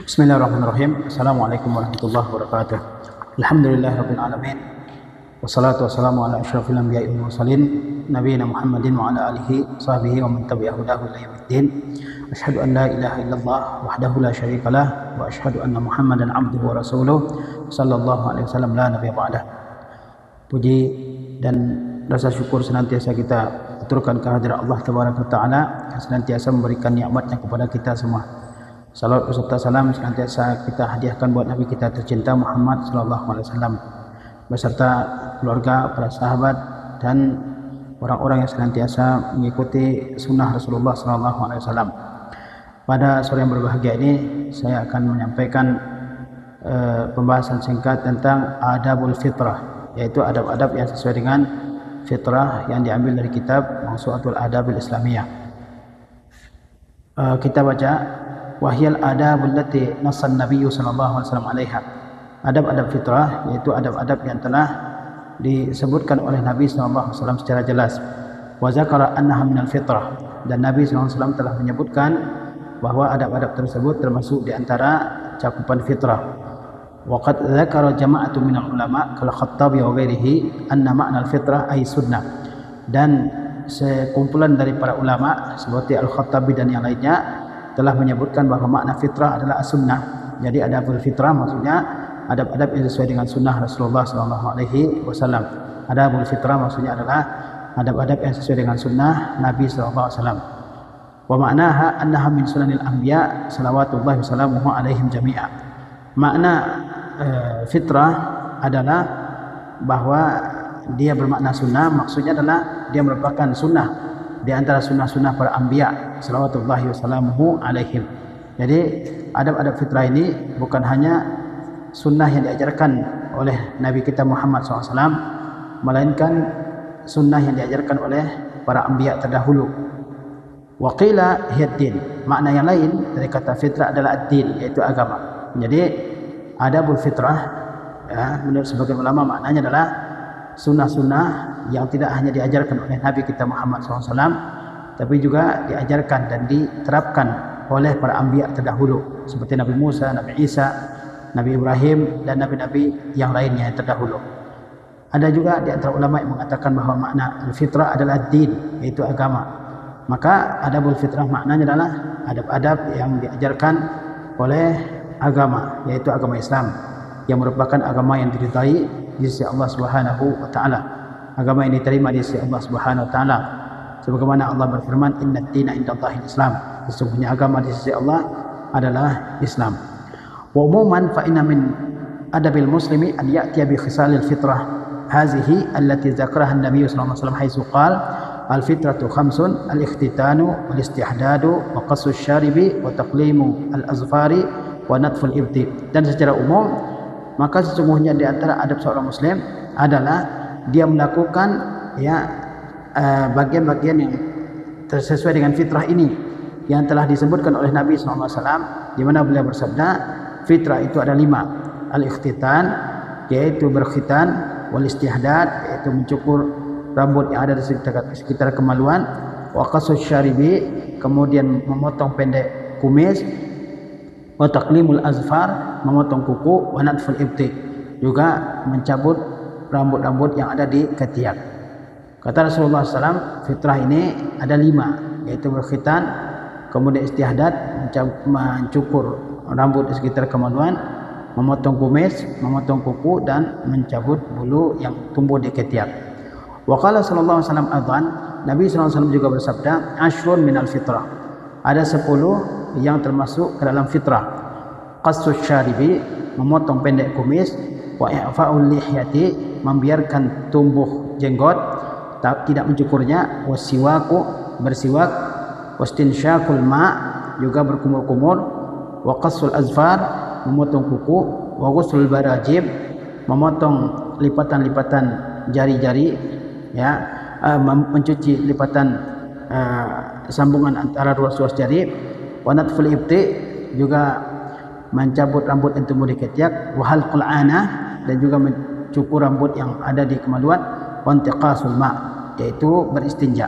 Bismillahirrahmanirrahim. Assalamualaikum warahmatullahi wabarakatuh. Alhamdulillahirabbil alamin. Wassalatu wassalamu ala asyrafil anbiya'i wal mursalin nabiyina Muhammadin wa ala alihi sahbihi wa man tabi'ahu ila yaumiddin. Asyhadu an la ilaha illallah wahdahu la syarikalah wa asyhadu anna Muhammadan abduhu wa rasuluh sallallahu alaihi wasallam la nabiyya ba'dah. Puji dan rasa syukur senantiasa kita aturkan kehadirat Allah tabaraka taala yang senantiasa memberikan nikmatnya kepada kita semua. Salawat beserta salam senantiasa kita hadiahkan buat Nabi kita tercinta Muhammad sallallahu alaihi wasallam beserta keluarga, para sahabat dan orang-orang yang senantiasa mengikuti sunnah Rasulullah sallallahu alaihi wasallam. Pada sore yang berbahagia ini saya akan menyampaikan pembahasan singkat tentang adabul fitrah, yaitu adab-adab yang sesuai dengan fitrah yang diambil dari kitab Mawsu'atul Adabil Islamiyah. Kita baca wahyal adabul lati nassan nabiyyu sallallahu alaihi wasallam alaiha. Adab-adab fitrah yaitu adab-adab yang telah disebutkan oleh Nabi sallallahu alaihi wasallam secara jelas. Wa zakara annaha minal fitrah, dan Nabi sallallahu alaihi wasallam telah menyebutkan bahwa adab-adab tersebut termasuk di antara cakupan fitrah. Wa qad zakara jama'atu minal ulama kal Khattabi wa ghairihi anna ma'nal fitrah ay sunnah. Dan sekumpulan dari para ulama seperti Al-Khattabi dan yang lainnya telah menyebutkan bahawa makna fitrah adalah as-sunnah. Jadi adabul fitrah maksudnya adab-adab yang sesuai dengan sunnah Rasulullah sallallahu alaihi wasallam. Adabul fitrah maksudnya adalah adab-adab yang sesuai dengan sunnah Nabi sallallahu alaihi wasallam. Wa ma'naha annaha min sunanil anbiya salawatullahi wasallamuhu alaihim jami'a. Makna fitrah adalah bahwa dia bermakna sunnah, maksudnya adalah dia merupakan sunnah di antara sunnah-sunnah para anbiya salawatullahi wasallamuhu alaihim. Jadi adab-adab fitrah ini bukan hanya sunnah yang diajarkan oleh Nabi kita Muhammad SAW, melainkan sunnah yang diajarkan oleh para anbiya terdahulu. Wa qila hiya din. Makna yang lain dari kata fitrah adalah ad-din, yaitu agama. Jadi adabul fitrah ya, menurut sebagian ulama maknanya adalah sunnah-sunnah yang tidak hanya diajarkan oleh Nabi kita Muhammad SAW, tapi juga diajarkan dan diterapkan oleh para anbiya terdahulu seperti Nabi Musa, Nabi Isa, Nabi Ibrahim dan nabi-nabi yang lainnya yang terdahulu. Ada juga di antara ulama yang mengatakan bahawa makna al-fitrah adalah din, yaitu agama. Maka adabul fitrah maknanya adalah adab-adab yang diajarkan oleh agama, yaitu agama Islam, yang merupakan agama yang diridai di sisi Allah Subhanahu wa taala. Agama yang diterima di sisi Allah Subhanahu wa taala. Sebagaimana Allah berfirman, "Innad dina indallahil Islam." Sesungguhnya agama di sisi Allah adalah Islam. Wa umuman fa inna min adabil muslimi an ya'tiya bi khisalil fitrah hazihi allati zakaraha an-nabiy sallallahu alaihi wasallam haitsu qala al-fitratu khamsun al-ikhtitanu wal-istihdadu wa qassu syaribi wa taqlimu al-azfari wa natful ibti. Dan secara umum maka sesungguhnya di antara adab seorang muslim adalah dia melakukan ya bagian-bagian yang sesuai dengan fitrah ini yang telah disebutkan oleh Nabi SAW, di mana beliau bersabda fitrah itu ada 5. Al-ikhtitan, yaitu berkhitan, wal istihdad, yaitu mencukur rambut yang ada di sekitar kemaluan, wa qasus syaribi, kemudian memotong pendek kumis, wa taqlimul azfar, memotong kuku, wa natful ibti, juga mencabut rambut-rambut yang ada di ketiak. Kata Rasulullah SAW, fitrah ini ada 5, yaitu berkhitan, kemudian istihdad, mencukur rambut di sekitar kemaluan, memotong kumis, memotong kuku, dan mencabut bulu yang tumbuh di ketiak. Wa qala sallallahu alaihi wasallam adzan, Nabi sallallahu alaihi wasallam juga bersabda, ashrun minal fitrah. Ada 10 yang termasuk ke dalam fitrah. Qassus syaribi, memotong pendek kumis, wa i'fa'ul lihyati, membiarkan tumbuh jenggot, tidak mencukurnya, wasiwaku, bersiwak, wastinsyaqul ma', juga berkumur-kumur, wa qassul azfar, memotong kuku, wa ghuslul barajib, memotong lipatan-lipatan jari-jari, ya, mencuci lipatan sambungan antara ruas-ruas jari, wa natful ibti, juga mencabut rambut yang tumbuh di ketiak, wa halqul anah, dan juga mencukur rambut yang ada di kemaluan, wa intiqasul ma', yaitu beristinja.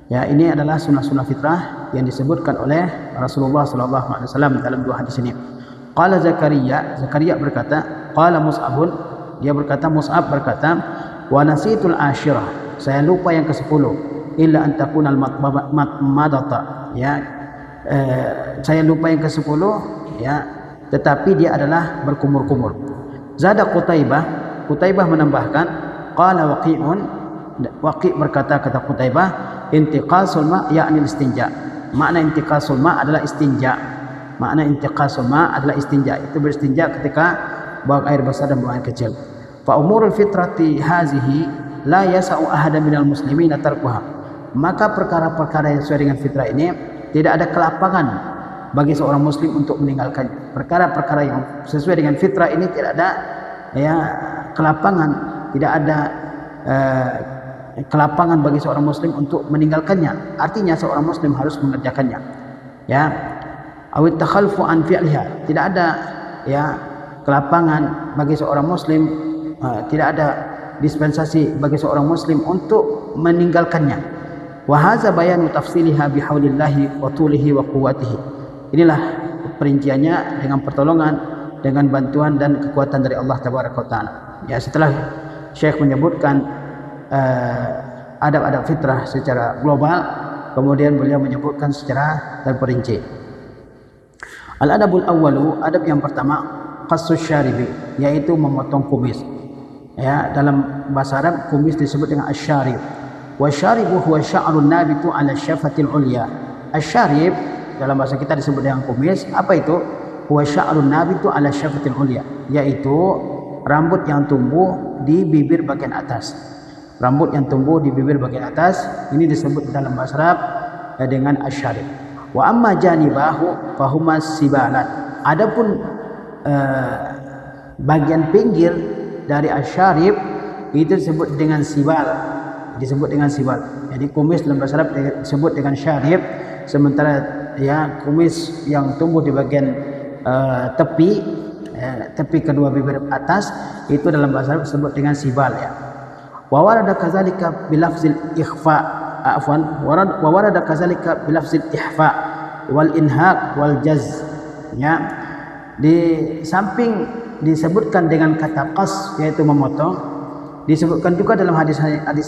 Ya, ini adalah sunnah-sunnah fitrah yang disebutkan oleh Rasulullah SAW dalam 2 hadis ini. Qala Zakaria berkata, qala Mus'abun, dia berkata, Mus'ab berkata, wa nasitul ashirah, saya lupa yang ke-10, illa an takuna al-madata, ya, saya lupa yang ke-10, ya, tetapi dia adalah berkumur-kumur. Zada Qutaibah menambahkan, qala Waqi' berkata, kata Qutaibah, intiqasul ma yakni istinja. Makna intiqasul ma adalah istinja. Makna intiqasul ma adalah istinja. Itu beristinja ketika buang air besar dan buang air kecil. Fa umurul fitrati hazihi la yasa'u ahada minal muslimin tarkuha. Maka perkara-perkara yang sesuai dengan fitrah ini tidak ada kelapangan bagi seorang muslim untuk meninggalkannya. Perkara-perkara yang sesuai dengan fitrah ini tidak ada, ya, kelapangan, tidak ada kelapangan bagi seorang muslim untuk meninggalkannya. Artinya seorang muslim harus mengerjakannya, ya. Awit takhalfu an fi'liha, tidak ada, ya, kelapangan bagi seorang muslim, tidak ada dispensasi bagi seorang muslim untuk meninggalkannya. Wa hadza bayanu tafsiliha bihaulillahi wa tulihi wa quwwatihi. Inilah perinciannya dengan pertolongan, dengan bantuan dan kekuatan dari Allah Tabaraka wa Ta'ala. Ya, setelah Syekh menyebutkan adab-adab fitrah secara global, kemudian beliau menyebutkan secara terperinci. Al-adabul awwalu, adab yang pertama, qassus syaribi, yaitu memotong kumis. Ya, dalam bahasa Arab kumis disebut dengan asy-syarib. Wa syaribu huwa sya'run nabitu 'ala syafatil ulya. Asy-syarib dalam bahasa kita disebut dengan kumis. Apa itu? Huwa sya'run nabitu 'ala syafatil ulya, yaitu rambut yang tumbuh di bibir bagian atas. Rambut yang tumbuh di bibir bagian atas ini disebut dalam bahasa Arab dengan asyarib. Wa amma janibahu fahuma sibalan. Adapun bagian pinggir dari asyarib itu disebut dengan sibal. Jadi kumis dalam bahasa Arab disebut dengan syarib, sementara, ya, kumis yang tumbuh di bagian tepi kedua bibir atas itu dalam bahasa Arab disebut dengan sibal, ya. Wa warada kadzalika bilafzil ikhfa, wa warada kadzalika bilafzil ihfa wal inhaq wal jaz, ya. Di samping disebutkan dengan kata qas, yaitu memotong, disebutkan juga dalam hadis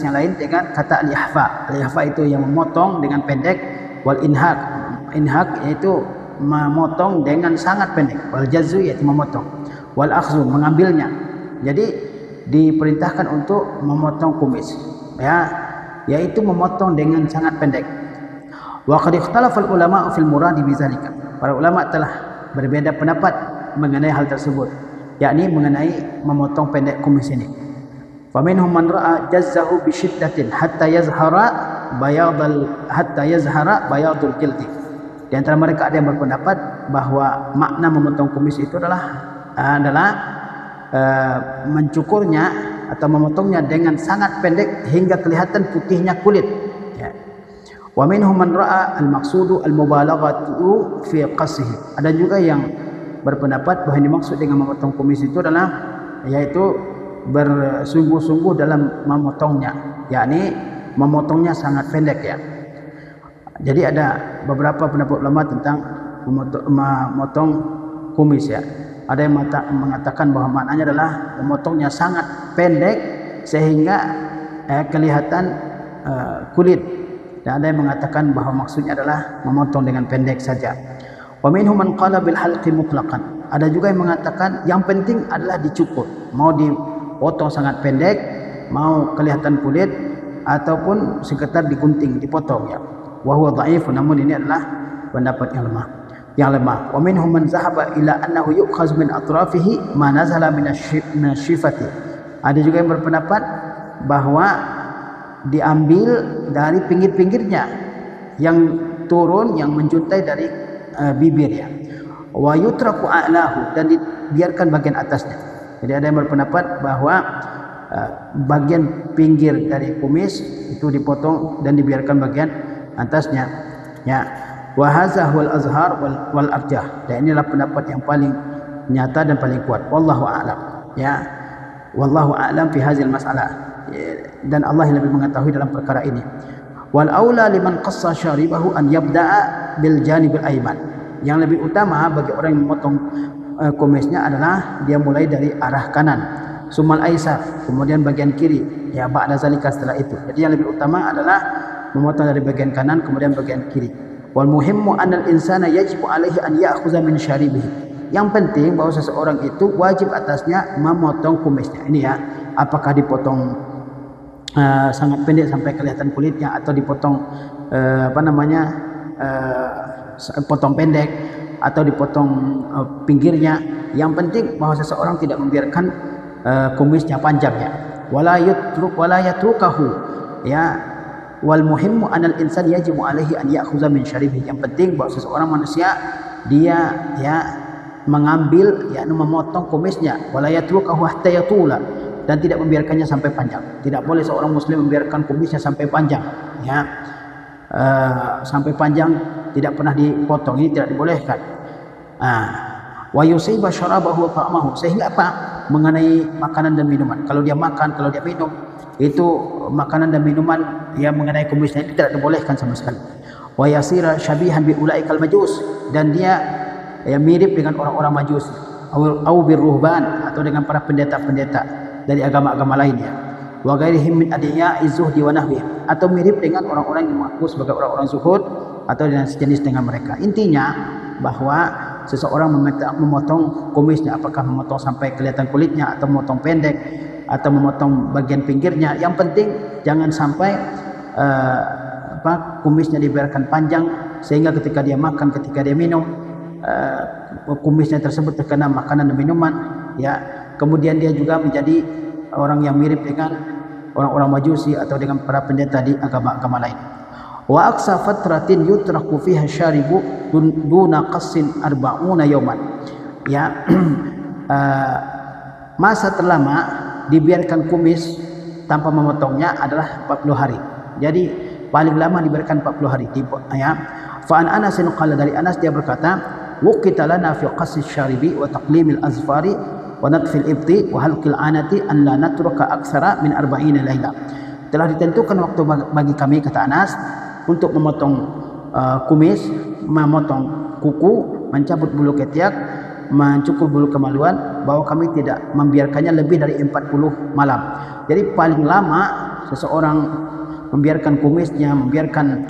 yang lain dengan kata al-ihfa. Al-ihfa itu yang memotong dengan pendek, wal inhaq yaitu memotong dengan sangat pendek, wal jazzu yaitu memotong, wal akhzu mengambilnya. Jadi diperintahkan untuk memotong kumis, ya, yaitu memotong dengan sangat pendek. Wa qad ikhtalafa al-ulama fil muradi bizalika. Para ulama telah berbeda pendapat mengenai hal tersebut, yakni mengenai memotong pendek kumis ini. Fa minhum man ra'a jazzahu bi shiddatin hatta yazhara bayadul jildi. Di antara mereka ada yang berpendapat bahwa makna memotong kumis itu adalah mencukurnya atau memotongnya dengan sangat pendek hingga kelihatan putihnya kulit, ya. Wa minhum man ra'a al-maqsudu al-mubalaghatu fi qasihi. Ada juga yang berpendapat bahwa yang dimaksud dengan memotong kumis itu adalah, yaitu bersungguh-sungguh dalam memotongnya, yakni memotongnya sangat pendek, ya. Jadi ada beberapa pendapat ulama tentang memotong kumis, ya. Ada yang mengatakan bahwa maknanya adalah memotongnya sangat pendek sehingga kelihatan kulit, dan ada yang mengatakan bahwa maksudnya adalah memotong dengan pendek saja. Wa minhum man qala bil halqi mutlaqan. Ada juga yang mengatakan yang penting adalah dicukur, mau dipotong sangat pendek, mau kelihatan kulit, ataupun sekedar digunting, dipotong, ya. Wa huwa dhaif, namun ini adalah pendapat yang lemah. Wa minhum man zahaba ila annahu yu'khaz min atrafihi ma nazala min asyifati. Ada juga yang berpendapat bahwa diambil dari pinggir-pinggirnya yang turun, yang menjuntai dari bibir, ya. Wa yutraku a'lahu, dan dibiarkan bagian atasnya. Jadi ada yang berpendapat bahwa bagian pinggir dari kumis itu dipotong dan dibiarkan bagian atasnya, ya. Wa hadza huwal azhar wal arjah. Dan inilah pendapat yang paling nyata dan paling kuat. Wallahu a'lam, ya. Wallahu a'lam fi hadzal mas'alah. Dan Allah yang lebih mengetahui dalam perkara ini. Wal aula liman qassa syaribahu an yabda'a bil janibil ayman. Yang lebih utama bagi orang yang memotong kumisnya adalah dia mulai dari arah kanan, sumal aisar, kemudian bagian kiri, ya ba'da zalika setelah itu. Jadi yang lebih utama adalah memotong dari bagian kanan kemudian bagian kiri. Wal muhimmu anal insana yajibu alaihi an ya'khudha min syaribihi. Yang penting bahwa seseorang itu wajib atasnya memotong kumisnya. Ini ya, apakah dipotong sangat pendek sampai kelihatan kulitnya atau dipotong potong pendek atau dipotong pinggirnya. Yang penting bahwa seseorang tidak membiarkan kumisnya panjang ya. Wala yatrukahu ya. Wal muhimmu anal insan yajibu alaihi an ya'khudha min syaribihi. Yang penting bahwa seseorang manusia dia ya mengambil yakni memotong kumisnya, wala yatrukahu hatta yatula, dan tidak membiarkannya sampai panjang. Tidak boleh seorang muslim membiarkan kumisnya sampai panjang ya. Sampai panjang tidak pernah dipotong, ini tidak dibolehkan. Wa yusiba syarabahu wa ta'amahu, sehingga apa? Mengenai makanan dan minuman. Kalau dia makan, kalau dia minum, itu makanan dan minuman yang mengenai kumisnya itu tidak dibolehkan sama sekali. Wa yasira syabihan bi ulaikal majus, dan dia mirip dengan orang-orang Majus, au birruhban, atau dengan para pendeta-pendeta dari agama-agama lainnya. Wa ghairihim min adiya'iz zuhdi wa nahwi, atau mirip dengan orang-orang yang mengaku sebagai orang-orang zuhud atau dengan sejenis dengan mereka. Intinya bahwa seseorang memotong kumisnya, apakah memotong sampai kelihatan kulitnya atau memotong pendek atau memotong bagian pinggirnya, yang penting jangan sampai kumisnya dibiarkan panjang sehingga ketika dia makan, ketika dia minum, kumisnya tersebut terkena makanan dan minuman ya. Kemudian dia juga menjadi orang yang mirip dengan orang-orang Majusi atau dengan para pendeta di agama-agama lain. Wa aqsa fatratin yutraku fiha syaribu duna qassin 40 yawman ya. Masa terlama dibiarkan kumis tanpa memotongnya adalah 40 hari. Jadi paling lama dibiarkan 40 hari ya. Fa an Anas qala, dari Anas dia berkata, waqita lana fi qassi syaribi wa taqlimil azfari wa natfil ibti wa halqil anati an la natruka aktsara min 40 laila. Telah ditentukan waktu bagi kami, kata Anas, untuk memotong kumis, memotong kuku, mencabut bulu ketiak, mencukur bulu kemaluan, bahwa kami tidak membiarkannya lebih dari 40 malam. Jadi paling lama seseorang membiarkan kumisnya, membiarkan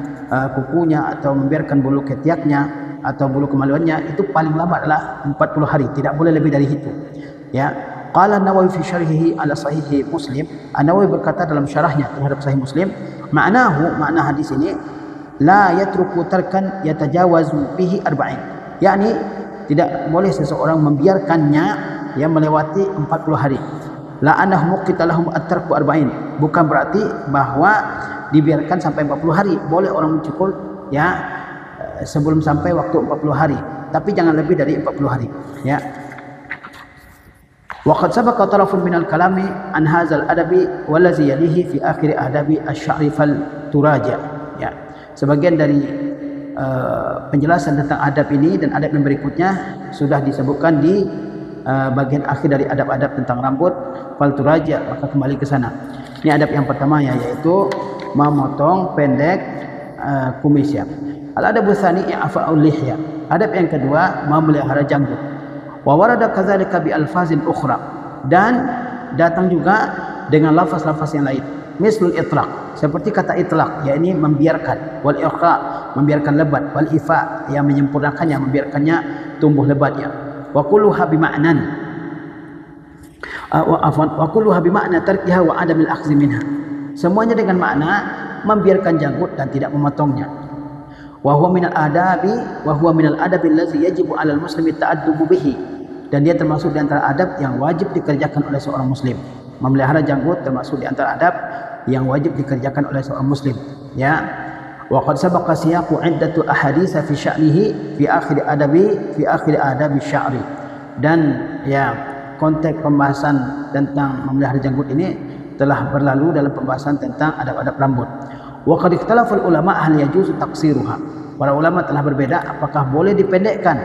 kukunya, atau membiarkan bulu ketiaknya atau bulu kemaluannya, itu paling lama adalah 40 hari, tidak boleh lebih dari itu ya. Qala An-Nawawi fi syarhihi ala sahih Muslim, An-Nawawi berkata dalam syarahnya terhadap sahih Muslim, makna hadis ini, la yatruku tarkan yatajawazu bihi 40, yakni tidak boleh seseorang membiarkannya yang melewati 40 hari. La annahu muqita lahum at-tarku 40, bukan berarti bahwa dibiarkan sampai 40 hari. Boleh orang mencukur ya sebelum sampai waktu 40 hari, tapi jangan lebih dari 40 hari ya. Wa qad sabaqa tarafun minal kalami an hadzal adabi wallazi yalihi fi akhir adabi asy-sya'ri fal turaja ya. Sebagian dari penjelasan tentang adab ini dan adab yang berikutnya sudah disebutkan di bagian akhir dari adab-adab tentang rambut, fal turaja, maka kembali ke sana. Ini adab yang pertama ya, yaitu memotong pendek kumis ya. Al-adabu tsani i'fa'ul lihya. Adab yang kedua, memelihara janggut. Wa warada kadzalika bi alfazin ukhra, dan datang juga dengan lafaz-lafaz yang lain. Mislul itlaq, seperti kata itlaq, yakni membiarkan, wal iqa, membiarkan lebat, wal ifa, yang menyempurnakannya, membiarkannya tumbuh lebatnya. Wa kulluha bi ma'nan wa kulluha bi ma'na tarkiha wa adamil akhdhi minha. Semuanya dengan makna membiarkan janggut dan tidak memotongnya. Wa huwa minal adabi allazi yajibu 'alal muslimi ta'addubu bihi, dan dia termasuk di antara adab yang wajib dikerjakan oleh seorang muslim. Memelihara janggut termasuk di antara adab yang wajib dikerjakan oleh seorang muslim ya. Wa qad sabaqa siyaqu 'iddatu ahadits fi sya'nihi fi akhir adabi sya'ri, dan ya konteks pembahasan tentang memelihara janggut ini telah berlalu dalam pembahasan tentang adab-adab rambut. Wa qad ikhtalafa ulama hal yajuzu taqsiruha. Para ulama telah berbeda apakah boleh dipendekkan,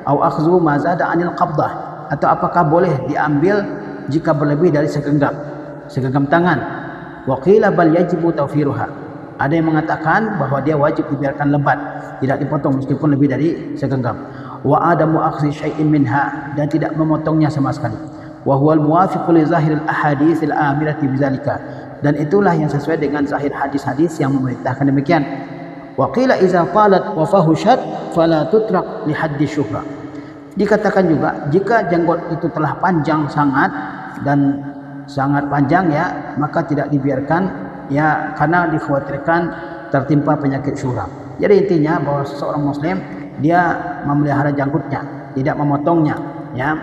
au akhdhu ma zada 'anil qabdah, atau apakah boleh diambil jika berlebih dari segenggam tangan. Wa qila bal yajibu tawfiruha. Ada yang mengatakan bahwa dia wajib dibiarkan lebat, tidak dipotong meskipun lebih dari segenggam. wa adamu akhzi syai'in minha, dan tidak memotongnya sama sekali. Wa huwal muwafiqu li zahiril ahaditsil amirati bidzalika, dan itulah yang sesuai dengan zahir hadis-hadis yang memerintahkan demikian. Wa qila idza talat wa fahushat fala tutrak li haddi syuhra. Dikatakan juga jika janggut itu telah panjang sangat dan sangat panjang ya, maka tidak dibiarkan ya, karena dikhawatirkan tertimpa penyakit syuhra. Jadi intinya bahwa seseorang muslim dia memelihara janggutnya, tidak memotongnya ya,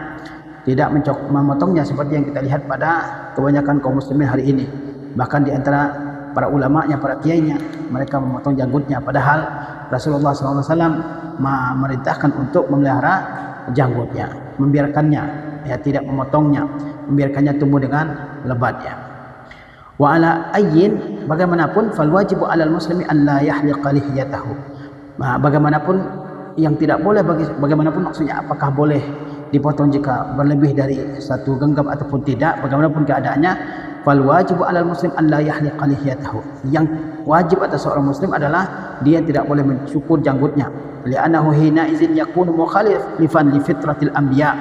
tidak memotongnya seperti yang kita lihat pada kebanyakan kaum muslimin hari ini. Bahkan di antara para ulamanya, para kiainya, mereka memotong janggutnya, padahal Rasulullah SAW memerintahkan untuk memelihara janggutnya, membiarkannya ya, tidak memotongnya, membiarkannya tumbuh dengan lebatnya. Wa ala ayyin, bagaimanapun, fal wajibu alal muslimi an la yahliqa lihiyatahu. Nah, bagaimanapun yang tidak boleh, bagaimanapun maksudnya apakah boleh dipotong jika berlebih dari satu genggam ataupun tidak, bagaimanapun keadaannya, fal wajibu alal muslim an la yahliqa lihiyatahu. Yang wajib atas seorang muslim adalah dia tidak boleh mencukur janggutnya, li'annahu hina izin yakunu mukhalifan li fitratil anbiya,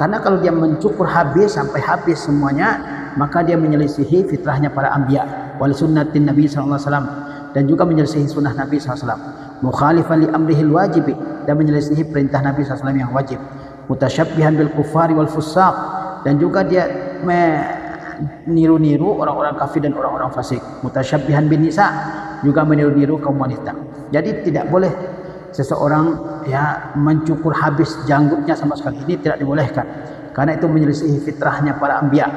karena kalau dia mencukur habis sampai habis semuanya, maka dia menyelisihi fitrahnya para anbiya, wal sunnatin nabi sallallahu alaihi wasallam, dan juga menyelisihi sunnah Nabi sallallahu alaihi wasallam, mukhalifan li amrihil wajibi, dan menyelisihi perintah Nabi sallallahu alaihi wasallam yang wajib, mutasyabbihan bil kufari wal fusaq, dan juga dia meniru-niru orang-orang kafir dan orang-orang fasik, mutasyabbihan bin nisa, juga meniru-niru kaum wanita. Jadi tidak boleh seseorang ya mencukur habis janggutnya sama sekali, ini tidak dibolehkan, karena itu menyelisihi fitrahnya para anbiya,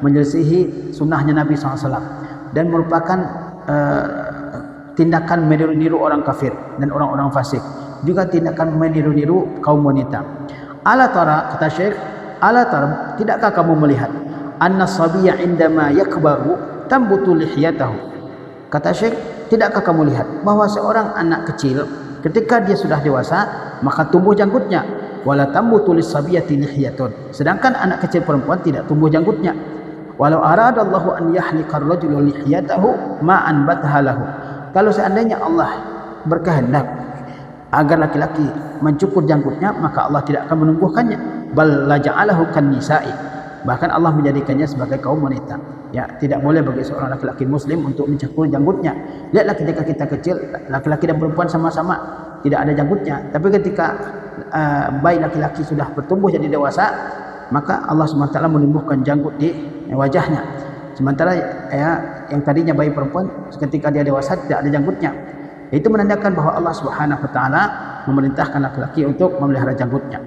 menyelisihi sunnahnya Nabi SAW, dan merupakan tindakan meniru-niru orang kafir dan orang-orang fasik, juga tindakan meniru-niru kaum wanita. Ala tara, kata Syekh, ala tara, tidakkah kamu melihat anna sabiyya indama yakbaru tambutu lihiyatahu. Kata Syekh, tidakkah kamu lihat bahwa seorang anak kecil ketika dia sudah dewasa maka tumbuh janggutnya, wala tambutu lis-sabiyati lihiyatun, sedangkan anak kecil perempuan tidak tumbuh janggutnya. Walau aradallahu an yahliqar rajulu lihiyatahu ma anbatha lahu, kalau seandainya Allah berkehendak agar laki-laki mencukur janggutnya, maka Allah tidak akan menumbuhkannya. Bal la ja'alahu kan nisa'i, bahkan Allah menjadikannya sebagai kaum wanita. Ya, tidak boleh bagi seorang laki-laki muslim untuk mencukur janggutnya. Lihatlah ketika kita kecil, laki-laki dan perempuan sama-sama tidak ada janggutnya, tapi ketika bayi laki-laki sudah bertumbuh jadi dewasa, maka Allah SWT menumbuhkan janggut di wajahnya. Sementara ya, yang tadinya bayi perempuan ketika dia dewasa tidak ada janggutnya. Itu menandakan bahwa Allah SWT memerintahkan laki-laki untuk memelihara janggutnya.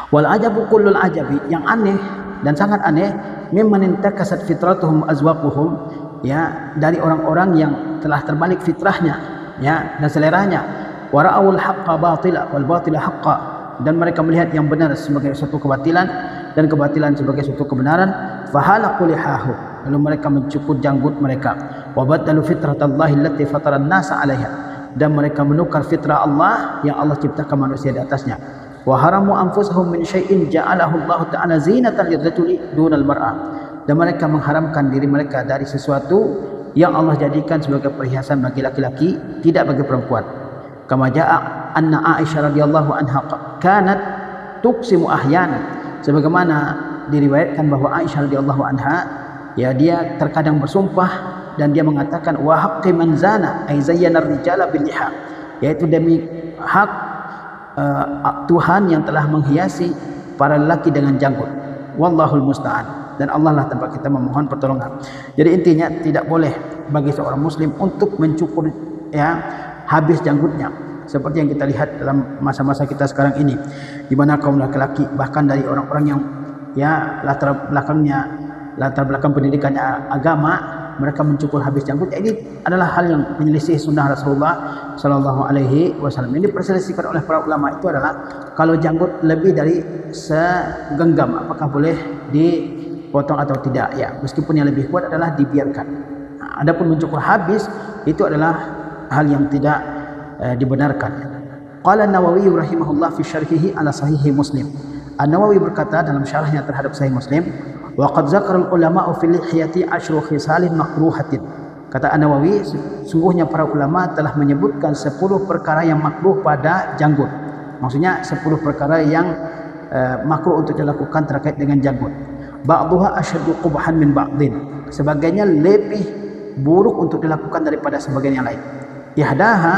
Wal ajabu kullul ajabi, yang aneh dan sangat aneh, mimman intakasat fitratuhum azwaquhum, ya, dari orang-orang yang telah terbalik fitrahnya ya dan seleranya, wa ra'awul haqqa batila wal batila haqqa, dan mereka melihat yang benar sebagai suatu kebatilan dan kebatilan sebagai suatu kebenaran, fahalaqu lihahu, lalu mereka mencukur janggut mereka, wa badalu fitratallahi allati fataran nasa 'alaiha, dan mereka menukar fitrah Allah yang Allah ciptakan manusia di atasnya, wa haramu anfusahum min syai'in ja'alahu Allah ta'ala zinatan lirrajuli dunal mar'ah, dan mereka mengharamkan diri mereka dari sesuatu yang Allah jadikan sebagai perhiasan bagi laki-laki, tidak bagi perempuan. Kama ja'a anna Aisyah radhiyallahu anha kanat tuqsimu ahyanan, sebagaimana diriwayatkan bahwa Aisyah radhiyallahu anha ya, dia terkadang bersumpah dan dia mengatakan wa haqqi man zana ay zayyana ar-rijala bil liha, yaitu demi hak Tuhan yang telah menghiasi para lelaki dengan janggut. Wallahul musta'an, dan Allah lah tempat kita memohon pertolongan. Jadi intinya tidak boleh bagi seorang muslim untuk mencukur ya habis janggutnya, seperti yang kita lihat dalam masa-masa kita sekarang ini, di mana kaum laki-laki bahkan dari orang-orang yang ya latar belakang pendidikannya agama, mereka mencukur habis janggut. Ini adalah hal yang menyelisih sunnah Rasulullah Sallallahu Alaihi Wasallam. Ini diperselisihkan oleh para ulama itu adalah kalau janggut lebih dari segenggam, apakah boleh dipotong atau tidak ya, meskipun yang lebih kuat adalah dibiarkan. Nah, adapun mencukur habis itu adalah hal yang tidak dibenarkan. Qala An-Nawawi rahimahullah fi syarhihi ala sahih Muslim. An-Nawawi berkata dalam syarahnya terhadap Sahih Muslim, wa qad zakara al-ulama'u fil lihiyati 10 khisalin makruhatin. Kata An-Nawawi, sungguhnya para ulama telah menyebutkan 10 perkara yang makruh pada janggut. Maksudnya 10 perkara yang makruh untuk dilakukan terkait dengan janggut. Ba'dhuha asyaddu qubhan min ba'dhin. Sebagainya lebih buruk untuk dilakukan daripada sebagian yang lain. Ihdaha,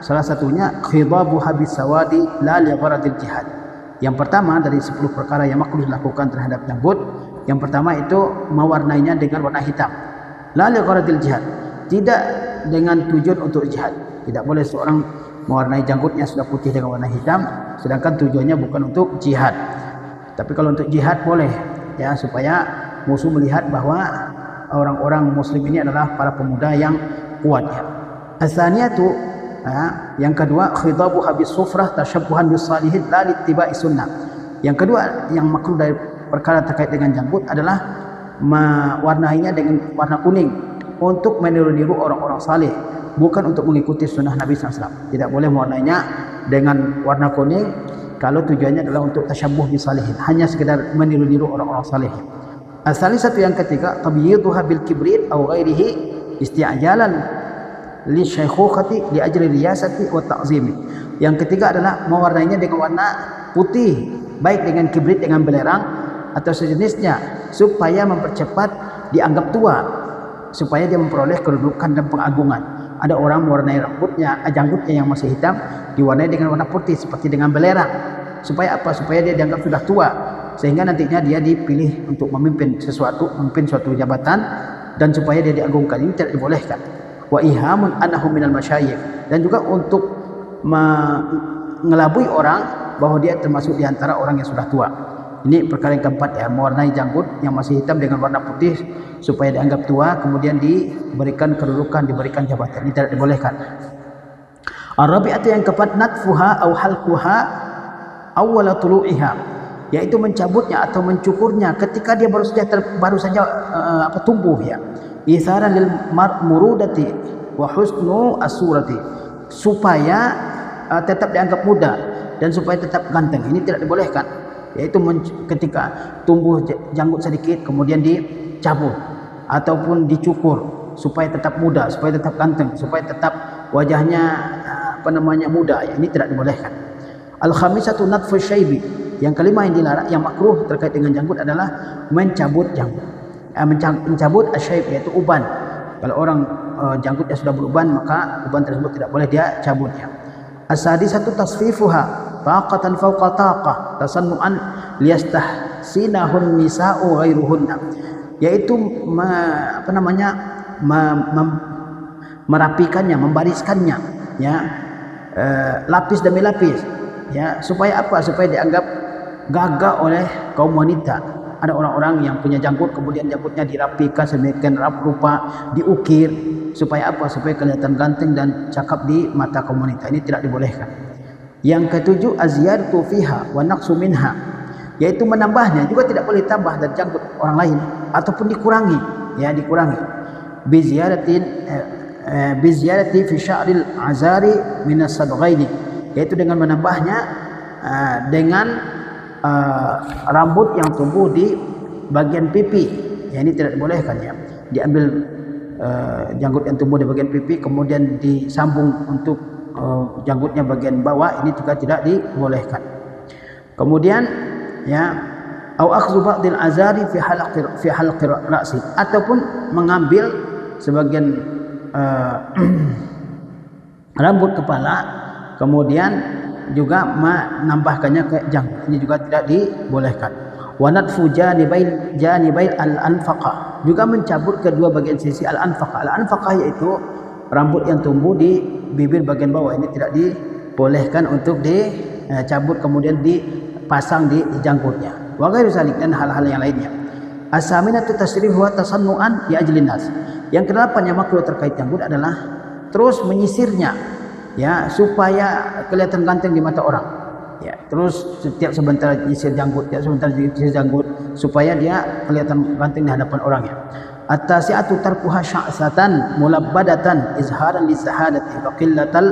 salah satunya khidabuha bisawadi la li gharadil jihad. Yang pertama dari 10 perkara yang makruh dilakukan terhadap janggut, yang pertama itu mewarnainya dengan warna hitam. La li gharadil jihad, tidak dengan tujuan untuk jihad. Tidak boleh seorang mewarnai janggutnya sudah putih dengan warna hitam sedangkan tujuannya bukan untuk jihad. Tapi kalau untuk jihad boleh, ya, supaya musuh melihat bahwa orang-orang muslim ini adalah para pemuda yang kuat, ya. As-saniyatu, yang kedua, khidabu habis sufrah tasyabbuhan bis salihin la littiba'i sunnah. Yang kedua yang makruh dari perkara terkait dengan janggut adalah mewarnainya dengan warna kuning untuk meniru-niru orang-orang saleh, bukan untuk mengikuti sunnah Nabi SAW. Tidak boleh mewarnainya dengan warna kuning kalau tujuannya adalah untuk tasyabbuh bis salihin, hanya sekedar meniru-niru orang-orang saleh. As-salisatu, yang ketiga, tabyidhuha bil kibrit aw ghairihi isti'jalan li syaikhukhati li ajli riyasati wa ta'zimi. Yang ketiga adalah mewarnainya dengan warna putih, baik dengan kibrit, dengan belerang atau sejenisnya, supaya mempercepat dianggap tua, supaya dia memperoleh kedudukan dan pengagungan. Ada orang mewarnai rambutnya, janggutnya yang masih hitam diwarnai dengan warna putih seperti dengan belerang. Supaya apa? Supaya dia dianggap sudah tua, sehingga nantinya dia dipilih untuk memimpin suatu jabatan, dan supaya dia diagungkan. Ini tidak dibolehkan. Wa ihamun annahu minal masyayikh, dan juga untuk mengelabui orang bahwa dia termasuk di antara orang yang sudah tua. Ini perkara yang keempat, ya, mewarnai janggut yang masih hitam dengan warna putih supaya dianggap tua, kemudian diberikan kedudukan, diberikan jabatan. Ini tidak dibolehkan. Ar-rabi'atu, yang keempat, natfuha aw halquha awwala tulu'iha, yaitu mencabutnya atau mencukurnya ketika dia baru saja tumbuh, ya. Isaran lil murudati wa husnu as-surati, supaya tetap dianggap muda dan supaya tetap ganteng. Ini tidak dibolehkan, yaitu ketika tumbuh janggut sedikit kemudian dicabut ataupun dicukur supaya tetap muda, supaya tetap ganteng, supaya tetap wajahnya muda, ya. Ini tidak dibolehkan. Al-khamisatu natfu syaibi, yang kelima yang dilarang, yang makruh terkait dengan janggut adalah mencabut janggut. Mencabut asyaib, yaitu uban. Kalau orang janggutnya sudah beruban, maka uban tersebut tidak boleh dia cabutnya. As-sadisatu tasfifuha taqatan fawqa taqah tasannu'an liyastahsinahun nisa'u ghairuhunna, yaitu merapikannya, membariskannya, ya, lapis demi lapis, ya, supaya apa? Supaya dianggap gagah oleh kaum wanita. Ada orang-orang yang punya janggut kemudian janggutnya dirapikan sedemikian rupa, diukir, supaya apa? Supaya kelihatan ganteng dan cakap di mata kaum wanita. Ini tidak dibolehkan. Yang ketujuh, aziyadatu fiha wa naqsu minha, yaitu menambahnya juga tidak boleh tambah dari janggut orang lain ataupun dikurangi, ya, dikurangi. Bi ziyadati fi sya'ril azari min as-sadghaini, yaitu dengan menambahnya dengan rambut yang tumbuh di bagian pipi, ya. Ini tidak dibolehkan, ya. Diambil janggut yang tumbuh di bagian pipi kemudian disambung untuk janggutnya bagian bawah, ini juga tidak dibolehkan. Kemudian, ya, au akhdhu ba'dil azari fi halqi ra'si, ataupun mengambil sebagian rambut kepala kemudian juga menambahkannya ke janggut. Ini juga tidak dibolehkan. Wa natfu janibai al-anfaqah, juga mencabut kedua bagian sisi al-anfaqah. Al-anfaqah yaitu rambut yang tumbuh di bibir bagian bawah. Ini tidak dibolehkan untuk dicabut kemudian dipasang di janggutnya. Wa ghairu zalik, dan hal-hal yang lainnya. As-saminatu tasrihu wa tasannu'an li ajlin nas. Yang kedelapan yang makruh terkait janggut adalah terus menyisirnya, ya, supaya kelihatan ganteng di mata orang, ya. Terus setiap sebentar nyisir janggut, supaya dia kelihatan ganteng di hadapan orang, ya. At-tasi'atu tarkuha sya'satan mulabbadatan izharan li sahadati wa qillatal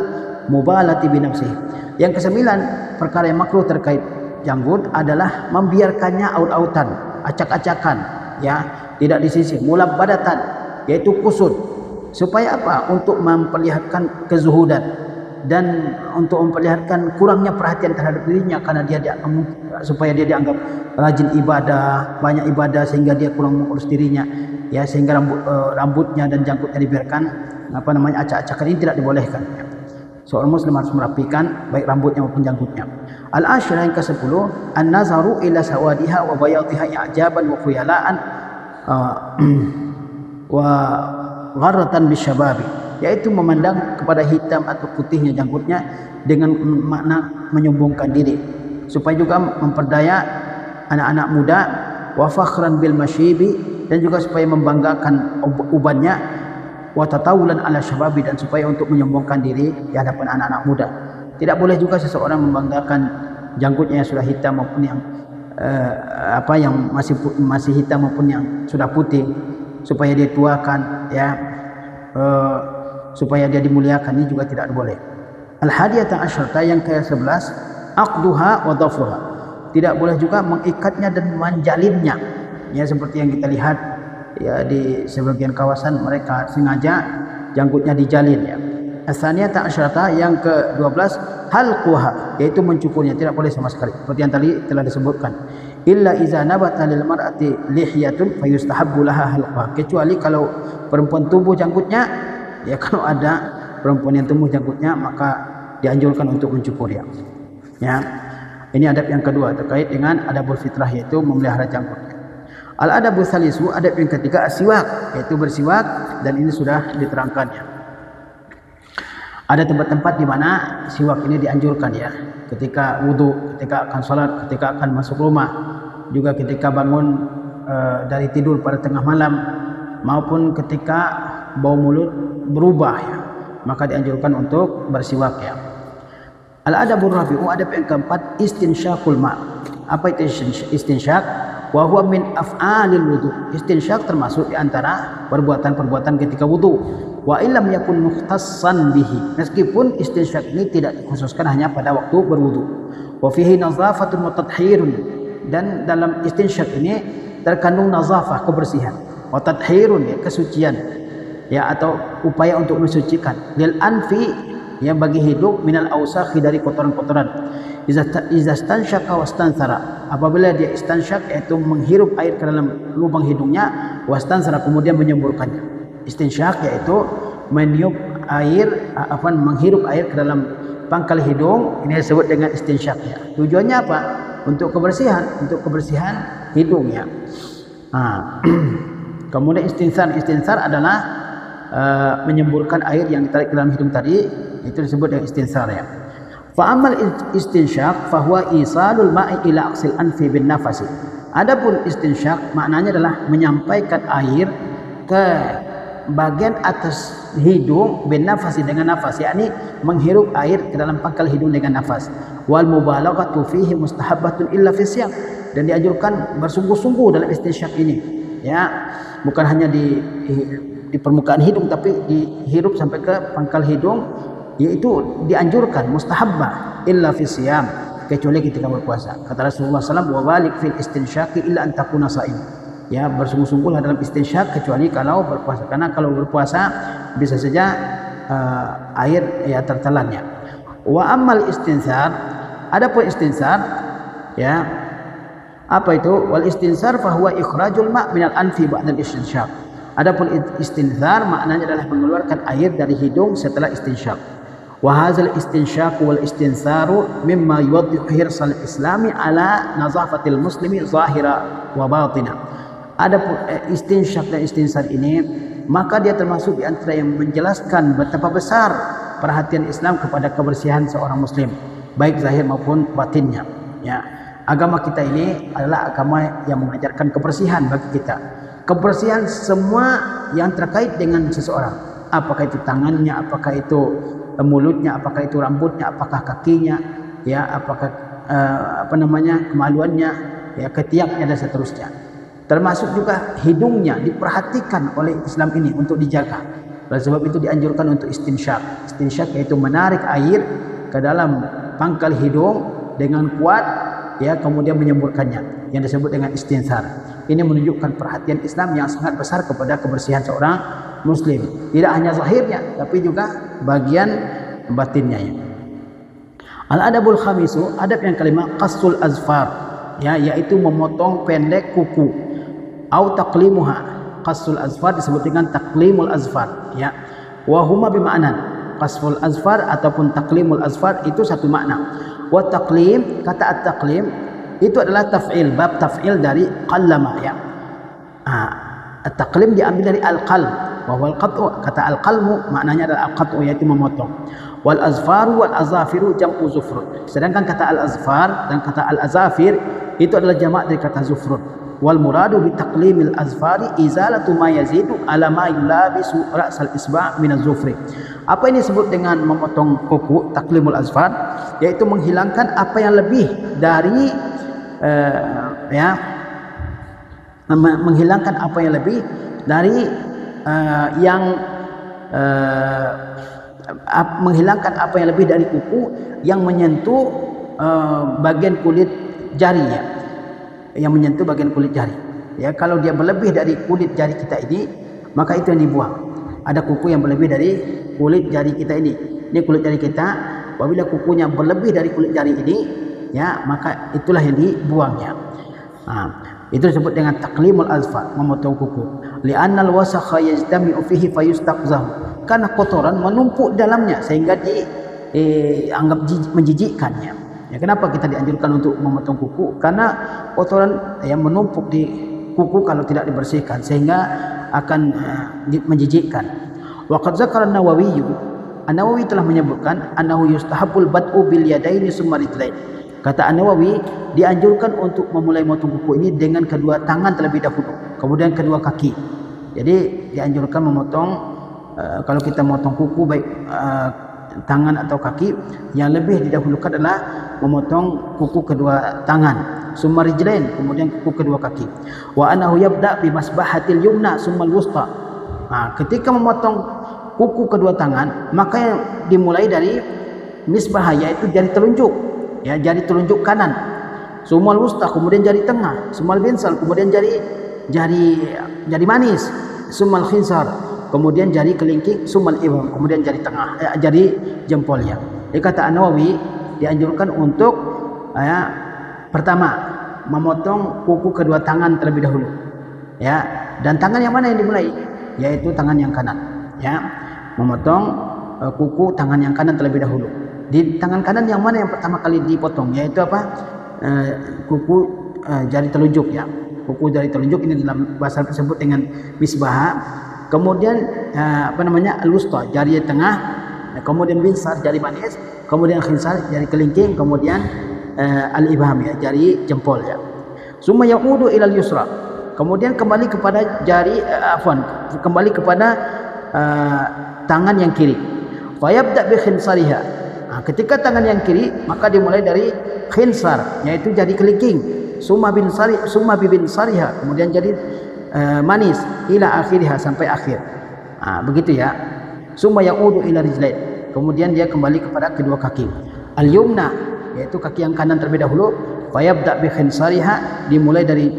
mubalati bi nafsihi. Yang kesembilan perkara yang makruh terkait janggut adalah membiarkannya aut-autan, acak-acakan, ya, tidak disisir. Mulabbadatan, yaitu kusut, supaya apa? Untuk memperlihatkan kezuhudan, dan untuk memperlihatkan kurangnya perhatian terhadap dirinya karena supaya dia dianggap rajin ibadah, banyak ibadah sehingga dia kurang mengurus dirinya, ya, sehingga rambutnya dan janggutnya dibiarkan acak-acakan. Ini tidak dibolehkan. Seorang muslim harus merapikan baik rambutnya maupun janggutnya. Al-ashra yang ke-10, an-nazaru ila sawadiha wa bayadhiha i'jaban wa khuyalaan wa gharratan bisyababi, yaitu memandang kepada hitam atau putihnya janggutnya dengan makna menyombongkan diri, supaya juga memperdaya anak-anak muda, wa fakhran bil masyibi, dan juga supaya membanggakan ubannya, wa tatawulan ala syababi, dan supaya untuk menyombongkan diri di hadapan anak-anak muda. Tidak boleh juga seseorang membanggakan janggutnya yang sudah hitam maupun yang yang masih hitam maupun yang sudah putih, supaya dia tuakan, ya, supaya dia dimuliakan. Ini juga tidak boleh. Al-hadiyata asyarata yang ke-11, aqduha wa dhafruha. Tidak boleh juga mengikatnya dan menjalinnya, ya, seperti yang kita lihat, ya, di sebagian kawasan mereka sengaja janggutnya dijalin, ya. As-saniyata asyarata yang ke-12, halquha, yaitu mencukurnya. Tidak boleh sama sekali, seperti yang tadi telah disebutkan. Illa iza nabata lil mar'ati lihyatun fayustahabbu laha halquha, kecuali kalau perempuan tumbuh janggutnya, ya, kalau ada perempuan yang tumbuh janggutnya maka dianjurkan untuk mencukurnya, ya. Ini adab yang kedua terkait dengan adabul fitrah, yaitu memelihara janggutnya. Al-adabu tsalisu, adab yang ketiga, as-siwak, yaitu bersiwak, dan ini sudah diterangkannya. Ada tempat-tempat di mana siwak ini dianjurkan, ya, ketika wudu, ketika akan sholat, ketika akan masuk rumah, juga ketika bangun dari tidur pada tengah malam, maupun ketika bau mulut berubah, ya, maka dianjurkan untuk bersiwak, ya. Al-adabur rabi'u, adab yang keempat, istinsyaqul ma'. Apa itu istinsyaq? Wa huwa min af'alil wudu. Istinsyaq termasuk di antara perbuatan-perbuatan ketika wudu. Wa illam yakun mukhtassan bihi, meskipun istinsyaq ini tidak dikhususkan hanya pada waktu berwudu. Wa fihi nazafatun wa tathhirun, dan dalam istinsyaq ini terkandung nazafah, kebersihan, wa tathhirun, ya, kesucian, ya, atau upaya untuk mensucikan, lil anfi, ya, bagi hidung, minal ausakhi, dari kotoran-kotoran. Iza stansyaqa wastansara, apabila dia istansyaq, yaitu menghirup air ke dalam lubang hidungnya, wastansara, kemudian menyemburkannya. Istinsyaq yaitu meniup air, menghirup air ke dalam pangkal hidung, ini disebut dengan istinsyaq, ya. Tujuannya apa? Untuk kebersihan hidung, ya. Kemudian istinsar adalah menyemburkan air yang ditarik ke dalam hidung tadi, itu disebut dengan istinsar, ya. Fa amal istinsyaq fa huwa isalul ma'i ila aqsil anfi bin nafasi. Adapun istinsyaq maknanya adalah menyampaikan air ke bagian atas hidung bin nafasi, dengan nafas, yakni menghirup air ke dalam pangkal hidung dengan nafas. Wal mubalaghatu fihi mustahabbatun illa fi siyaq, dan dianjurkan bersungguh-sungguh dalam istinsyaq ini, ya, bukan hanya di permukaan hidung, tapi dihirup sampai ke pangkal hidung, yaitu dianjurkan, mustahabbah, illa fi siyam, kecuali ketika berpuasa. Kata Rasulullah SAW, wa balik fil istinsyaqi illa an takuna sha'im, ya, bersungguh-sungguhlah dalam istinsyaq kecuali kalau berpuasa, karena kalau berpuasa bisa saja air, ya, tertelannya. Wa ammal istinsar, adapun istinsar, ya, apa itu? Wal istinsar fa huwa ikhrajul ma' minal anfi ba'da istinsyaq. Adapun istinsar maknanya adalah mengeluarkan air dari hidung setelah istinsyaq. Wa hadzal istinsyaq wal istinsaru mimma yuwaddihu hirsal islami ala nazafatil muslimi zahira wa batina. Adapun istinsyaq dan istinsar ini, maka dia termasuk di antara yang menjelaskan betapa besar perhatian Islam kepada kebersihan seorang muslim, baik zahir maupun batinnya, ya. Agama kita ini adalah agama yang mengajarkan kebersihan bagi kita. Kebersihan semua yang terkait dengan seseorang, apakah itu tangannya, apakah itu mulutnya, apakah itu rambutnya, apakah kakinya, ya, apakah kemaluannya, ya, ketiaknya, dan seterusnya. Termasuk juga hidungnya diperhatikan oleh Islam ini untuk dijaga. Oleh sebab itu dianjurkan untuk istinsyaq. Istinsyaq yaitu menarik air ke dalam pangkal hidung dengan kuat, ya, kemudian menyemburkannya, yang disebut dengan istinsar. Ini menunjukkan perhatian Islam yang sangat besar kepada kebersihan seorang muslim. Tidak hanya zahirnya, tapi juga bagian batinnya ya. Al-adabul khamisu, adab yang kelima, qassul azfar, ya, yaitu memotong pendek kuku. Au taqlimuha, qassul azfar disebut dengan taqlimul azfar, ya. Wa huma bima'nan, qasful azfar ataupun taqlimul azfar itu satu makna. Wa taqlim, kata at-taqlim itu adalah taf'il, bab taf'il dari qallama, ya. At-taqlim diambil dari al-qalm, wa huwa al-qat'u, kata al-qalmu maknanya adalah al-qat'u, yaitu memotong. Wal azfaru wal azafiru jam'u zufrun. Sedangkan kata al azfar dan kata al azafir itu adalah jamak dari kata zufrun. Wal muradu bi taqlimil azfari izalatu ma yazidu ala ma yulabisu ra'sal isba' min az-zufri. Apa ini disebut dengan memotong kuku, taqlimul azfar, yaitu menghilangkan apa yang lebih dari menghilangkan apa yang lebih dari menghilangkan apa yang lebih dari kuku yang menyentuh bagian kulit jarinya, yang menyentuh bagian kulit jari. Ya, kalau dia berlebih dari kulit jari kita ini, maka itu yang dibuang. Ada kuku yang berlebih dari kulit jari kita ini. Ini kulit jari kita. Apabila kukunya berlebih dari kulit jari ini, ya, maka itulah yang dibuangnya. Itu disebut dengan taqlimul azfar, memotong kuku. Li'anna al-wasakha yajtami'u fihi fayustaqzahu. Karena kotoran menumpuk dalamnya sehingga dianggap menjijikkannya. Ya, kenapa kita dianjurkan untuk memotong kuku? Karena kotoran yang menumpuk di kuku kalau tidak dibersihkan sehingga akan menjijikkan. Wa qad zakara an-Nawawi, An-Nawawi telah menyebutkan annahu yustahabul bad'u bil yadaini summa rijlain. Kata An-Nawawi, dianjurkan untuk memulai memotong kuku ini dengan kedua tangan terlebih dahulu, kemudian kedua kaki. Jadi dianjurkan memotong, kalau kita memotong kuku baik tangan atau kaki, yang lebih didahulukan adalah memotong kuku kedua tangan, summa rijlain, kemudian kuku kedua kaki. Wa annahu yabda bi masbahatil yumna summa al-wusta. Ketika memotong kuku kedua tangan, maka dimulai dari misbah, yaitu jari telunjuk, ya, jari telunjuk kanan, summa al-wusta, kemudian jari tengah, summa al-binsar, kemudian jari manis, summa al-khinsar, kemudian jari kelingking, sumal ibham, kemudian jari tengah, jari jempolnya. Jadi kata An-Nawawi, dianjurkan untuk pertama memotong kuku kedua tangan terlebih dahulu, ya. Dan tangan yang mana yang dimulai? Yaitu tangan yang kanan, ya. Memotong kuku tangan yang kanan terlebih dahulu. Di tangan kanan yang mana yang pertama kali dipotong? Yaitu apa? Kuku jari telunjuk, ya. Kuku jari telunjuk ini dalam bahasa disebut dengan misbah. Kemudian al-wusta, jari tengah, kemudian binsar, jari manis, kemudian khinsar, jari kelingking, kemudian al-ibham, ya, jari jempol, ya. Summa yaudu ilal yusra, kemudian kembali kepada kembali kepada tangan yang kiri. Fayabda bi khinsariha. Ketika tangan yang kiri, maka dimulai dari khinsar, yaitu jari kelingking, summa bi binsariha, kemudian jari manis ila akhirha, sampai akhir. Begitu, ya. Summa yaudu ila rijlain, kemudian dia kembali kepada kedua kaki. Al-yumna, yaitu kaki yang kanan terlebih dahulu. Fayabda bi khinsariha, dimulai dari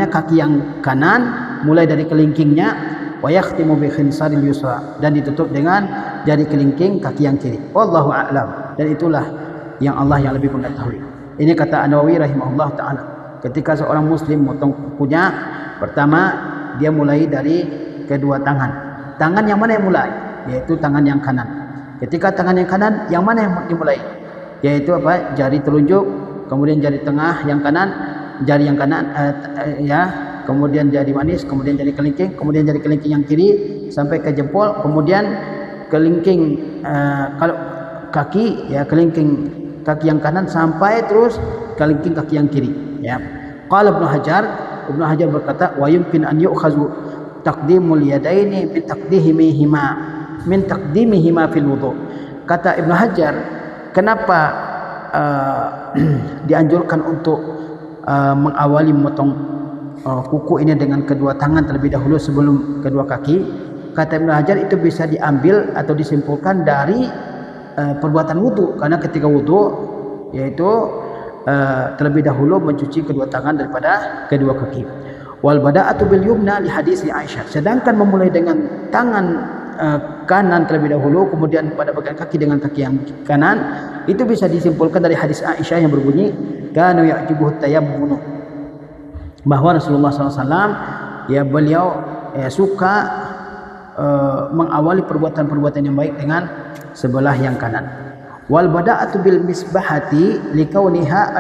kaki yang kanan, mulai dari kelingkingnya. Wa yakhtimu bi khinsaril yusra, dan ditutup dengan jari kelingking kaki yang kiri. Wallahu a'lam, dan itulah yang Allah yang lebih mengetahui. Ini kata An-Nawawi rahimahullah taala. Ketika seorang muslim memotong kukunya, pertama dia mulai dari kedua tangan. Tangan yang mana yang mulai? Yaitu tangan yang kanan. Ketika tangan yang kanan, yang mana yang dimulai? Yaitu apa? Jari telunjuk, kemudian jari tengah yang kanan, jari yang kanan, kemudian jari manis, kemudian jari kelingking, kemudian jari kelingking yang kiri sampai ke jempol, kemudian kelingking kalau kaki, ya, kelingking kaki yang kanan sampai terus kelingking kaki yang kiri, ya. Qala Ibnu Hajar berkata, wa yumkin an yu'khazu taqdimul yadaini min taqdimihima fil wudu. Kata Ibnu Hajar, kenapa dianjurkan untuk mengawali memotong kuku ini dengan kedua tangan terlebih dahulu sebelum kedua kaki? Kata Ibnu Hajar, itu bisa diambil atau disimpulkan dari perbuatan wudu, karena ketika wudu yaitu terlebih dahulu mencuci kedua tangan daripada kedua kaki. Wal bada'atu bil yumna li hadis Aisyah. Sedangkan memulai dengan tangan kanan terlebih dahulu, kemudian pada bagian kaki dengan kaki yang kanan. Itu bisa disimpulkan dari hadis Aisyah yang berbunyi kanu ya'jibuhu tayammunu, bahwa Rasulullah SAW ya beliau suka mengawali perbuatan-perbuatan yang baik dengan sebelah yang kanan. Wal bada'atu bil misbahati likauniha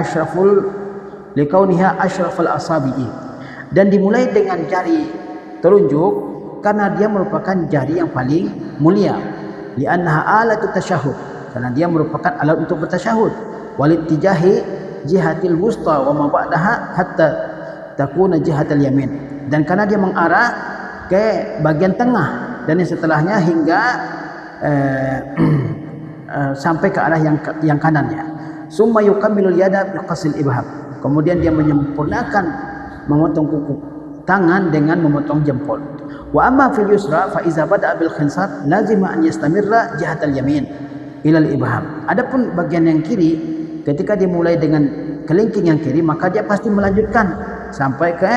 asyraful asabi'i, dan dimulai dengan jari telunjuk karena dia merupakan jari yang paling mulia. Li'annaha alatut tasyahhud, karena dia merupakan alat untuk bertasyahud. Walittijahi jihatil wusta wa ma ba'daha hatta takuna jihatal yamin, dan karena dia mengarah ke bagian tengah dan yang setelahnya hingga sampai ke arah yang kanannya. Summa yukammilul yada biqasil ibham, kemudian dia menyempurnakan memotong kuku tangan dengan memotong jempol. Wa amma fil yusra fa iza bada'a bil khinsar lazima an yastamirra jihatal yamin ila al ibham. Adapun bagian yang kiri, ketika dimulai dengan kelingking yang kiri, maka dia pasti melanjutkan sampai ke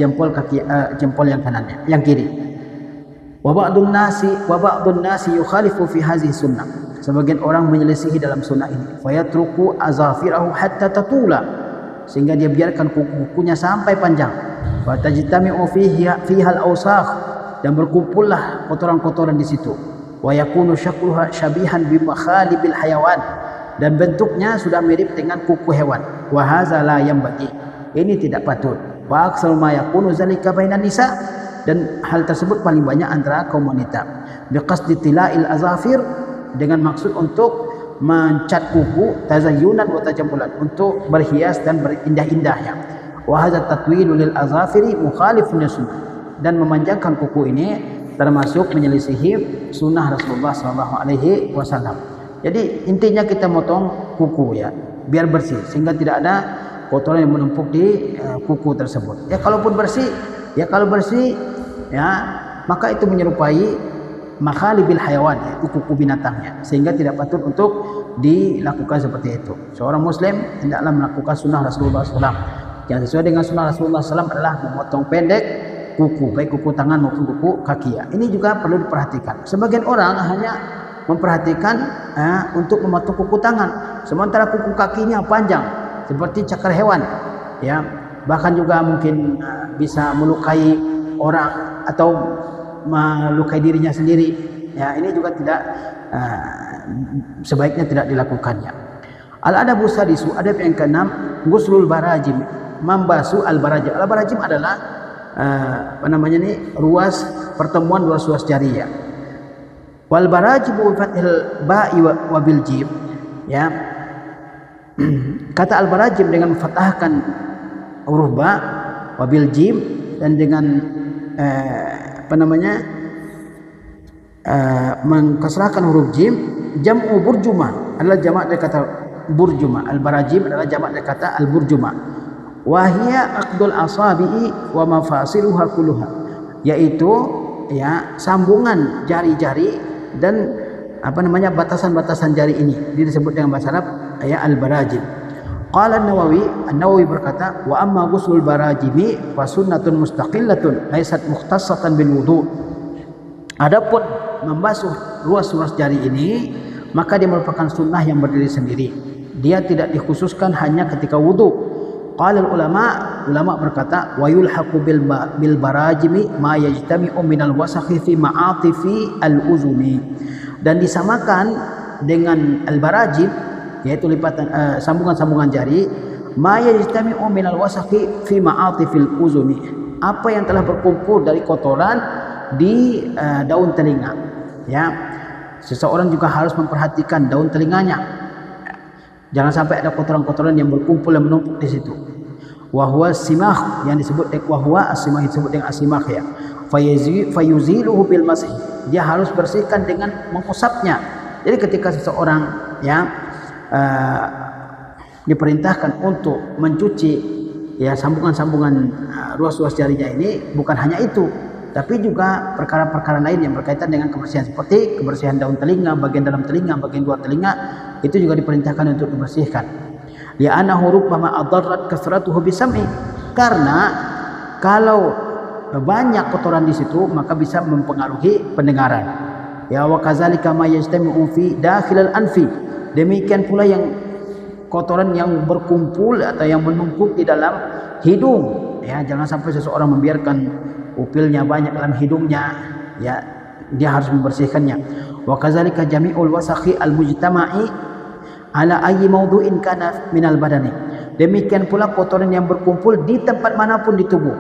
jempol kaki jempol yang kanannya, yang kiri. Wa ba'dun nasi yukhalifu fi hadhihi sunnah. Sebagian orang menyelisihi dalam sunnah ini. Fayatruku azafirahu hatta tatula, sehingga dia biarkan kuku-kukunya sampai panjang. Wa tajtami'u fiha al-awsakh, dan berkumpullah kotoran-kotoran di situ. Wa yakunu syakluha syabihan bi makhalibil hayawan, dan bentuknya sudah mirip dengan kuku hewan. Wa hadza la yanbaghi, ini tidak patut. Wa aksal ma yakunu zalika bainan nisa, dan hal tersebut paling banyak antara kaum wanita. Biqasdi tila'il azafir, dengan maksud untuk mencat kuku, tazayyunan wa tajammulan, untuk berhias dan berindah-indah ya. Wa hadza tatwilu lil azafiri mukhalifun sunnah, dan memanjangkan kuku ini termasuk menyelisihi sunnah Rasulullah SAW. Jadi intinya kita motong kuku ya, biar bersih, sehingga tidak ada kotoran yang menumpuk di kuku tersebut. Ya kalaupun bersih, kalau bersih ya, maka itu menyerupai makhalibil hayawan, yaitu kuku binatangnya, sehingga tidak patut untuk dilakukan seperti itu. Seorang muslim hendaklah melakukan sunnah Rasulullah SAW. Yang sesuai dengan sunnah Rasulullah SAW adalah memotong pendek kuku, baik kuku tangan maupun kuku kaki ya. Ini juga perlu diperhatikan. Sebagian orang hanya memperhatikan untuk memotong kuku tangan, sementara kuku kakinya panjang seperti cakar hewan ya. Bahkan juga mungkin bisa melukai orang atau melukai dirinya sendiri ya. Ini juga tidak sebaiknya tidak dilakukannya. Al-adabu sadisu, adab yang keenam, ghuslul barajim, membasuh al-barajim. Al-barajim adalah ruas pertemuan ruas jari ya. Wal barajim bi fathil ba'i wa bil jim ya. Kata al-barajim dengan memfathahkan huruf ba wa bil jim, dan dengan mengkasrahkan huruf jim. Jam'u burjumah adalah jamak dari kata burjumah. Al-barajim adalah jamak dari kata al-burjumah. Wa hiya aqdul asabi'i wa mafasiluha kulluha, yaitu ya sambungan jari-jari dan batasan-batasan jari ini. Dia disebut dengan bahasa Arab ya al-barajim. Qala An-Nawawi berkata, wa amma ghuslul barajimi fa sunnatun mustaqillatun laysat mukhtassatan bil wudu. Adapun membasuh ruas-ruas jari ini, maka dia merupakan sunnah yang berdiri sendiri. Dia tidak dikhususkan hanya ketika wudu. Qala ulama berkata, wa yulhaqu bil barajimi ma yajtami'u minal wasakhi fi ma'atifi al-uzuni, dan disamakan dengan al-barajim, yaitu lipatan sambungan-sambungan jari, ma yajtami'u minal wasakhi fi ma'atifil uzuni, apa yang telah berkumpul dari kotoran di daun telinga ya. Seseorang juga harus memperhatikan daun telinganya, jangan sampai ada kotoran-kotoran yang berkumpul dan menumpuk di situ. Wa huwa simah, yang disebut as-simah, disebut dengan as-simah ya. Fayuziluhu bil masih, dia harus bersihkan dengan mengusapnya. Jadi ketika seseorang ya diperintahkan untuk mencuci ya sambungan-sambungan ruas-ruas jarinya ini, bukan hanya itu, tapi juga perkara-perkara lain yang berkaitan dengan kebersihan, seperti kebersihan daun telinga, bagian dalam telinga, bagian luar telinga, itu juga diperintahkan untuk dibersihkan. Li'annahu rubbama adarrat kasratuhu bisam'i, karena kalau banyak kotoran di situ maka bisa mempengaruhi pendengaran Ya, wa kadzalika ma yajtami'u fi dakhil al-anfi. Demikian pula yang kotoran yang berkumpul atau yang menumpuk di dalam hidung. Ya, jangan sampai seseorang membiarkan upilnya banyak dalam hidungnya. Ya, dia harus membersihkannya. Wa kadzalika jami'ul wasakhi al-mujtama'i ala ayyi mawdu'in kana minal badani. Demikian pula kotoran yang berkumpul di tempat manapun di tubuh.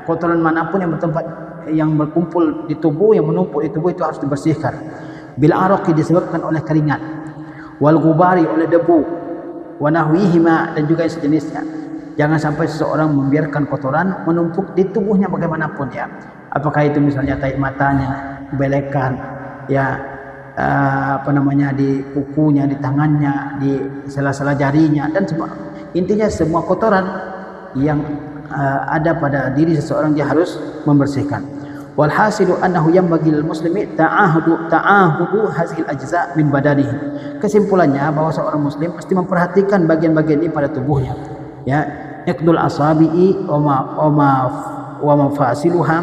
Kotoran manapun yang berkumpul di tubuh, yang menumpuk di tubuh itu harus dibersihkan. Bil araqi disebabkan oleh keringat, wal ghubari oleh debu, wa nahwihima dan juga sejenisnya. Jangan sampai seseorang membiarkan kotoran menumpuk di tubuhnya bagaimanapun ya. Apakah itu misalnya tahi matanya, belekan, ya di kukunya, di tangannya, di sela-sela jarinya dan sebagainya. Intinya semua kotoran yang ada pada diri seseorang dia harus membersihkan. Wal hasilu annahu yanbaghi lil muslimi ta'ahudu hazil ajza min badanihi. Kesimpulannya bahwa seorang muslim mesti memperhatikan bagian-bagian ini pada tubuhnya. Ya, iqdul asabi'i wa mafasiluha,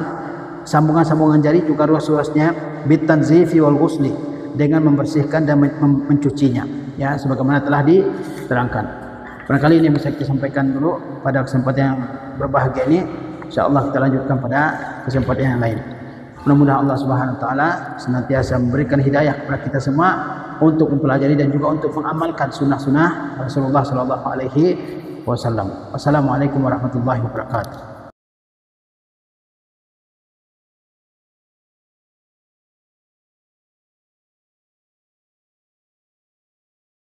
sambungan-sambungan jari juga ruas-ruasnya, bitanzifi wal ghusli, dengan membersihkan dan mencucinya. Ya, sebagaimana telah diterangkan. Barangkali ini bisa kita sampaikan dulu pada kesempatan yang berbahagia ini. InsyaAllah kita lanjutkan pada kesempatan yang lain. Mudah-mudahan Allah Subhanahu Wa Taala senantiasa memberikan hidayah kepada kita semua untuk mempelajari dan juga untuk mengamalkan sunnah-sunnah Rasulullah Sallallahu Alaihi Wasallam. Wassalamualaikum warahmatullahi wabarakatuh.